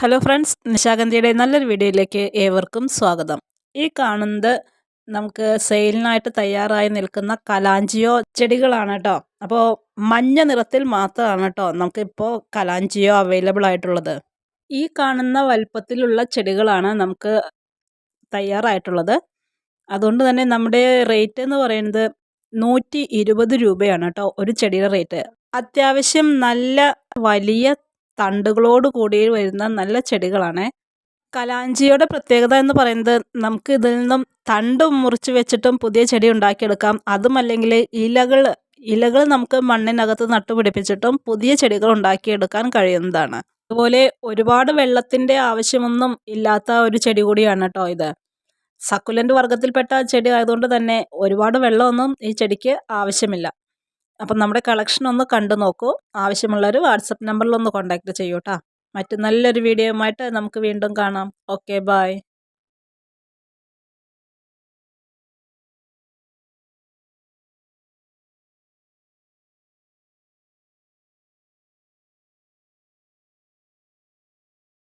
Hello friends, നിശാഗന്ധിയുടെ നല്ലൊരു വീഡിയോയിലേക്ക് ഏവർക്കും സ്വാഗതം. ഈ കാണുന്നത് നമുക്ക് സെയിലിനായിട്ട് തയ്യാറായി നിൽക്കുന്ന കലാഞ്ചിയോ ചെടികളാണ് കേട്ടോ. അപ്പോൾ മഞ്ഞ നിറത്തിൽ മാത്രമാണ് കേട്ടോ നമുക്കിപ്പോൾ കലാഞ്ചിയോ അവൈലബിൾ ആയിട്ടുള്ളത്. ഈ കാണുന്ന വലുപ്പത്തിലുള്ള ചെടികളാണ് നമുക്ക് തയ്യാറായിട്ടുള്ളത്. അതുകൊണ്ട് തന്നെ നമ്മുടെ റേറ്റ് എന്ന് പറയുന്നത് 120 രൂപയാണ് കേട്ടോ ഒരു ചെടിയുടെ റേറ്റ്. അത്യാവശ്യം നല്ല വലിയ തണ്ടുകളോട് കൂടി വരുന്ന നല്ല ചെടികളാണ്. കലാഞ്ചിയുടെ പ്രത്യേകത എന്ന് പറയുന്നത് നമുക്ക് ഇതിൽ നിന്നും തണ്ട് മുറിച്ച് വെച്ചിട്ടും പുതിയ ചെടി ഉണ്ടാക്കിയെടുക്കാം. അതുമല്ലെങ്കിൽ ഇലകൾ നമുക്ക് മണ്ണിനകത്ത് നട്ടുപിടിപ്പിച്ചിട്ടും പുതിയ ചെടികൾ ഉണ്ടാക്കിയെടുക്കാൻ കഴിയുന്നതാണ്. അതുപോലെ ഒരുപാട് വെള്ളത്തിൻ്റെ ആവശ്യമൊന്നും ഇല്ലാത്ത ഒരു ചെടി കൂടിയാണ് കേട്ടോ ഇത്. സക്കുലൻ്റ് വർഗ്ഗത്തിൽപ്പെട്ട ചെടി ആയതുകൊണ്ട് തന്നെ ഒരുപാട് വെള്ളമൊന്നും ഈ ചെടിക്ക് ആവശ്യമില്ല. അപ്പം നമ്മുടെ കളക്ഷൻ ഒന്ന് കണ്ടു നോക്കൂ. ആവശ്യമുള്ളവർ വാട്സപ്പ് നമ്പറിൽ ഒന്ന് കോൺടാക്റ്റ് ചെയ്യൂ കേട്ടോ. മറ്റു നല്ലൊരു വീഡിയോയുമായിട്ട് നമുക്ക് വീണ്ടും കാണാം. Okay, by.